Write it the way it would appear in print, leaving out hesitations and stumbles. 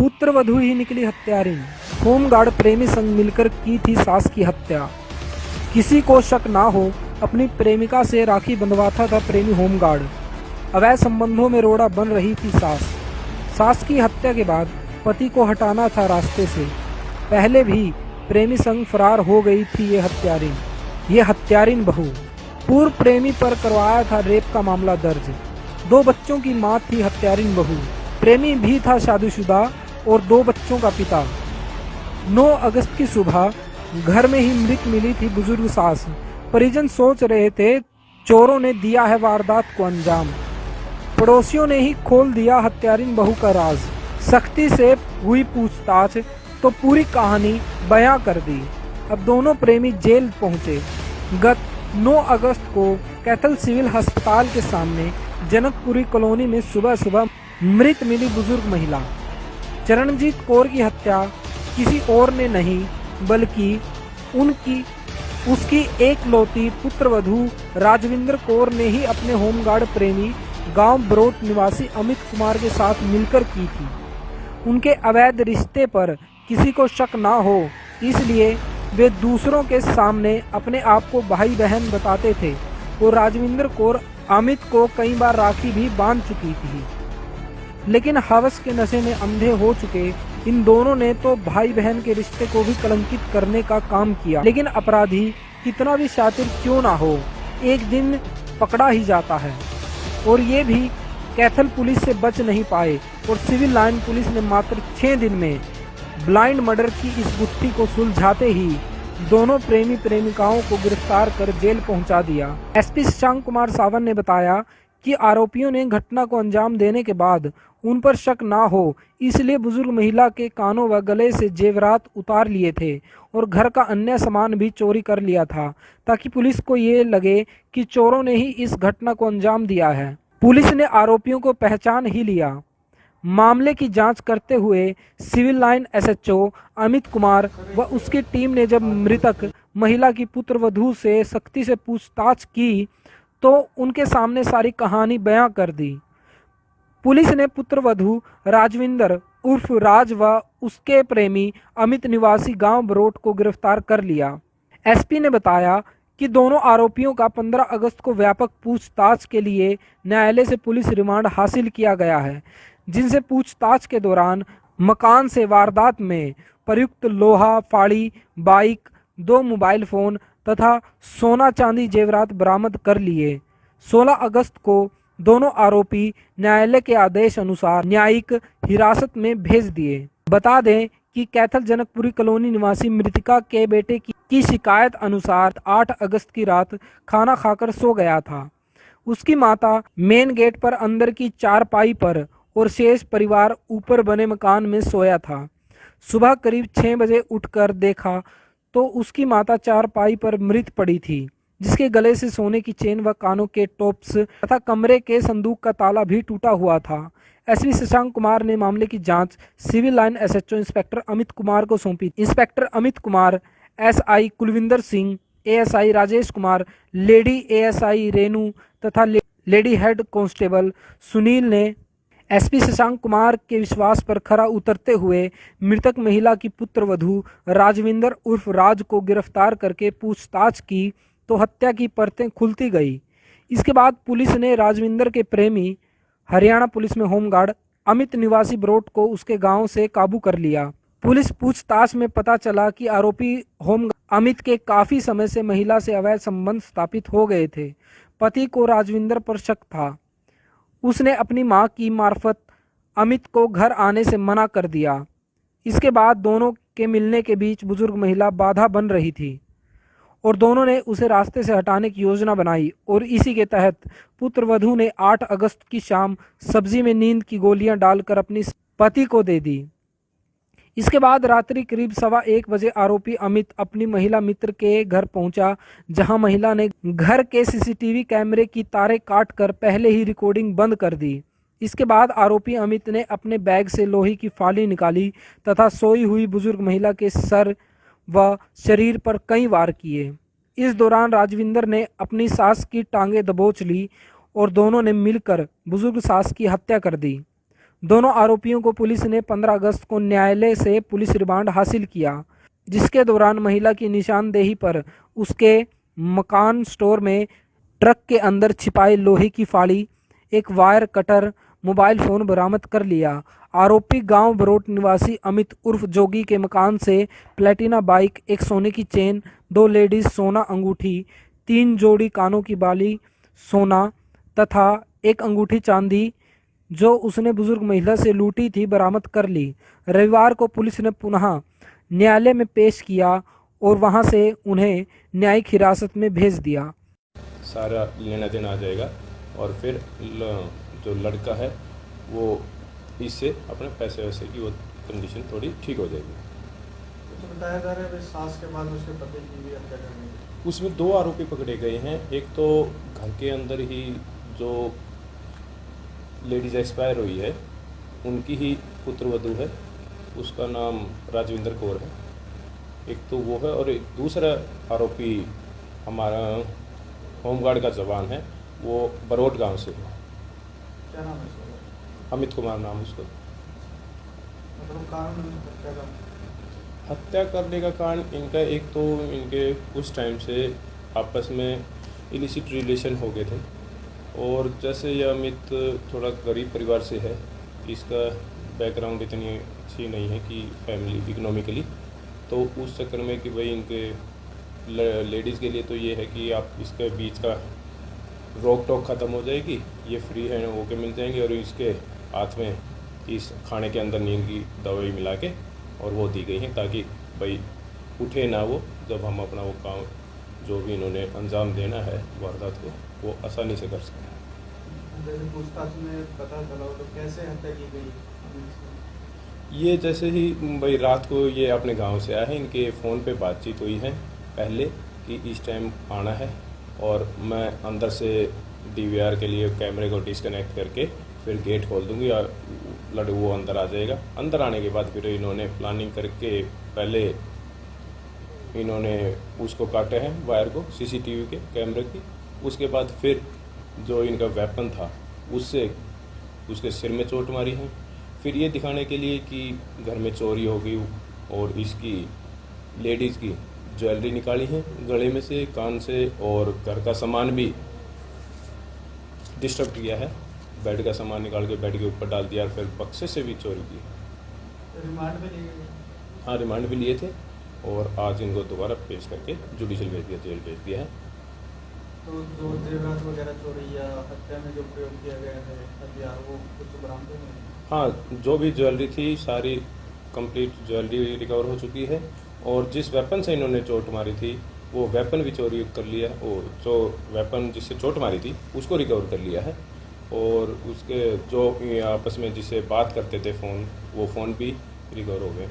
पुत्रवधू ही निकली हत्यारिन। होमगार्ड प्रेमी संग मिलकर की थी सास की हत्या। किसी को शक ना हो, अपनी प्रेमिका से राखी बंधवाता था प्रेमी होमगार्ड। अवैध संबंधों में रोड़ा बन रही थी सास। सास की हत्या के बाद पति को हटाना था रास्ते से। पहले भी प्रेमी संग फरार हो गई थी ये हत्यारिन बहू। पूर्व प्रेमी पर करवाया था रेप का मामला दर्ज। 2 बच्चों की मां थी हत्यारिन बहू। प्रेमी भी था शादीशुदा और 2 बच्चों का पिता। 9 अगस्त की सुबह घर में ही मृत मिली थी बुजुर्ग सास। परिजन सोच रहे थे चोरों ने दिया है वारदात को अंजाम। पड़ोसियों ने ही खोल दिया हत्यारिन बहू का राज। सख्ती से हुई पूछताछ तो पूरी कहानी बयां कर दी। अब दोनों प्रेमी जेल पहुंचे। गत 9 अगस्त को कैथल सिविल अस्पताल के सामने जनकपुरी कॉलोनी में सुबह सुबह मृत मिली बुजुर्ग महिला। चरणजीत कौर की हत्या किसी और ने नहीं बल्कि उसकी एकलौती पुत्रवधू राजविंदर कौर ने ही अपने होमगार्ड प्रेमी गांव बरोट निवासी अमित कुमार के साथ मिलकर की थी। उनके अवैध रिश्ते पर किसी को शक ना हो, इसलिए वे दूसरों के सामने अपने आप को भाई बहन बताते थे और राजविंदर कौर अमित को कई बार राखी भी बांध चुकी थी। लेकिन हवस के नशे में अंधे हो चुके इन दोनों ने तो भाई बहन के रिश्ते को भी कलंकित करने का काम किया। लेकिन अपराधी कितना भी शातिर क्यों ना हो, एक दिन पकड़ा ही जाता है। और ये भी कैथल पुलिस से बच नहीं पाए और सिविल लाइन पुलिस ने मात्र 6 दिन में ब्लाइंड मर्डर की इस गुत्थी को सुलझाते ही दोनों प्रेमी प्रेमिकाओं को गिरफ्तार कर जेल पहुंचा दिया। एसपी शशांक कुमार सावन ने बताया कि आरोपियों ने घटना को अंजाम देने के बाद उन पर शक ना हो, इसलिए बुजुर्ग महिला के कानों व गले से जेवरात उतार लिए थे और घर का अन्य सामान भी चोरी कर लिया था, ताकि पुलिस को ये लगे कि चोरों ने ही इस घटना को अंजाम दिया है। पुलिस ने आरोपियों को पहचान ही लिया। मामले की जांच करते हुए civil line SHO Amit Kumar व उसकी टीम ने जब मृतक महिला की पुत्रवधू से सख्ती से पूछताछ की तो उनके सामने सारी कहानी बयां कर दी। पुलिस ने पुत्रवधू राजविंदर उर्फ राज व उसके प्रेमी अमित निवासी गांव बरोट को गिरफ्तार कर लिया। एसपी ने बताया कि दोनों आरोपियों का 15 अगस्त को व्यापक पूछताछ के लिए न्यायालय से पुलिस रिमांड हासिल किया गया है, जिनसे पूछताछ के दौरान मकान से वारदात में प्रयुक्त लोहा, फाड़ी, बाइक, 2 मोबाइल फोन तथा सोना चांदी जेवरात बरामद कर लिए। 16 अगस्त को दोनों आरोपी न्यायालय के आदेश अनुसार न्यायिक हिरासत में भेज दिए। बता दें कि कैथल जनकपुरी कॉलोनी निवासी मृतका के बेटे की शिकायत अनुसार 8 अगस्त की रात खाना खाकर सो गया था। उसकी माता मेन गेट पर अंदर की चारपाई पर और शेष परिवार ऊपर बने मकान में सोया था। सुबह करीब 6 बजे उठकर देखा तो उसकी माता चारपाई पर मृत पड़ी थी, जिसके गले से सोने की चेन व कानों के टॉप्स तथा कमरे के संदूक का ताला भी टूटा हुआ था। एसपी शशांक कुमार ने मामले की जांच civil line SHO inspector Amit Kumar को सौंपी। Inspector Amit Kumar, SI Kulwinder Singh, ASI Rajesh Kumar, lady ASI Renu तथा लेडी हेड कांस्टेबल सुनील ने एसपी शशांक कुमार के विश्वास पर खरा उतरते हुए मृतक महिला की पुत्रवधू राजविंदर उर्फ राज को गिरफ्तार करके पूछताछ की तो हत्या की परतें खुलती गई। इसके बाद पुलिस ने राजविंदर के प्रेमी हरियाणा पुलिस में होमगार्ड अमित निवासी बरोट को उसके गांव से काबू कर लिया। पुलिस पूछताछ में पता चला कि आरोपी होमगार्ड अमित के काफी समय से महिला से अवैध संबंध स्थापित हो गए थे। पति को राजविंदर पर शक था। उसने अपनी मां की मार्फत अमित को घर आने से मना कर दिया। इसके बाद दोनों के मिलने के बीच बुजुर्ग महिला बाधा बन रही थी और दोनों ने उसे रास्ते से हटाने की योजना बनाई और इसी के तहत पुत्रवधू ने 8 अगस्त की शाम सब्जी में नींद की गोलियां डालकर अपनी पति को दे दी। इसके बाद रात्रि करीब 1:15 बजे आरोपी अमित अपनी महिला मित्र के घर पहुंचा, जहां महिला ने घर के सीसीटीवी कैमरे की तारें काटकर पहले ही रिकॉर्डिंग बंद कर दी। इसके बाद आरोपी अमित ने अपने बैग से लोहे की फाली निकाली तथा सोई हुई बुजुर्ग महिला के सर व शरीर पर कई वार किए। इस दौरान राजविंदर ने अपनी सास की टांगें दबोच ली और दोनों ने मिलकर बुजुर्ग सास की हत्या कर दी। दोनों आरोपियों को पुलिस ने 15 अगस्त को न्यायालय से पुलिस रिमांड हासिल किया, जिसके दौरान महिला की निशानदेही पर उसके मकान स्टोर में ट्रक के अंदर छिपाए लोहे की फाड़ी, एक वायर कटर, मोबाइल फ़ोन बरामद कर लिया। आरोपी गांव बरोट निवासी अमित उर्फ जोगी के मकान से प्लेटिना बाइक, एक सोने की चेन, 2 लेडीज सोना अंगूठी, 3 जोड़ी कानों की बाली सोना तथा एक अंगूठी चांदी जो उसने बुजुर्ग महिला से लूटी थी बरामद कर ली। रविवार को पुलिस ने पुनः न्यायालय में पेश किया और वहां से उन्हें न्यायिक हिरासत में भेज दिया। सारा लेना देना आ जाएगा और फिर जो लड़का है वो इससे अपने पैसे वैसे की वो कंडीशन थोड़ी ठीक हो जाएगी। तो बताया जा रहा है सास के बाद उसके पति की भी हत्या करने की। उसमें 2 आरोपी पकड़े गए हैं। एक तो घर के अंदर ही जो लेडीज एक्सपायर हुई है उनकी ही पुत्रवधू है, उसका नाम राजविंदर कौर है, एक तो वो है। और एक दूसरा आरोपी हमारा होमगार्ड का जवान है, वो बरोट गांव से है। क्या नाम है उसका? अमित कुमार नाम उसका। मतलब कारण हत्या का? हत्या करने का कारण इनका एक तो इनके उस टाइम से आपस में इलिसिट रिलेशन हो गए थे और जैसे ये अमित थोड़ा गरीब परिवार से है, इसका बैकग्राउंड इतनी अच्छी नहीं है कि फैमिली इकोनॉमिकली, तो उस चक्कर में कि भाई इनके लेडीज़ के लिए तो ये है कि आप इसके बीच का रोक टोक ख़त्म हो जाएगी, ये फ्री हैंड होके मिल जाएंगे और इसके हाथ में इस खाने के अंदर नींद की दवाई मिला के और वो दी गई है ताकि भाई उठे ना वो, जब हम अपना वो काम जो भी इन्होंने अंजाम देना है वारदात को वो आसानी से कर सकें। जैसे पूछताछ में पता चला तो कैसे हत्या की गई? ये जैसे ही भाई रात को ये अपने गांव से आए हैं, इनके फ़ोन पे बातचीत हुई है पहले कि इस टाइम आना है और मैं अंदर से डीवीआर के लिए कैमरे को डिस्कनेक्ट करके फिर गेट खोल दूंगी और लड़ू वो अंदर आ जाएगा। अंदर आने के बाद फिर इन्होंने प्लानिंग करके पहले इन्होंने उसको काटे हैं वायर को सीसीटीवी के कैमरे की, उसके बाद फिर जो इनका वेपन था उससे उसके सिर में चोट मारी है। फिर ये दिखाने के लिए कि घर में चोरी हो गई और इसकी लेडीज़ की ज्वेलरी निकाली है गले में से, कान से, और घर का सामान भी डिस्टर्ब किया है। बेड का सामान निकाल के बेड के ऊपर डाल दिया और फिर बक्से से भी चोरी की। रिमांड भी लिए गए? हाँ, रिमांड भी लिए थे और आज इनको दोबारा पेश करके जुडिशल भेज दिया, जेल भेज दिया है। तो जो जेवरात वगैरह चोरी या हत्या में जो प्रयोग किया गया है हथियार, वो कुछ बरामद हुए? हाँ, जो भी ज्वेलरी थी सारी कंप्लीट ज्वेलरी रिकवर हो चुकी है और जिस वेपन से इन्होंने चोट मारी थी वो वेपन भी चोरी कर लिया और जो वेपन जिससे चोट मारी थी उसको रिकवर कर लिया है और उसके जो आपस में जिससे बात करते थे फ़ोन, वो फ़ोन भी रिकवर हो गए।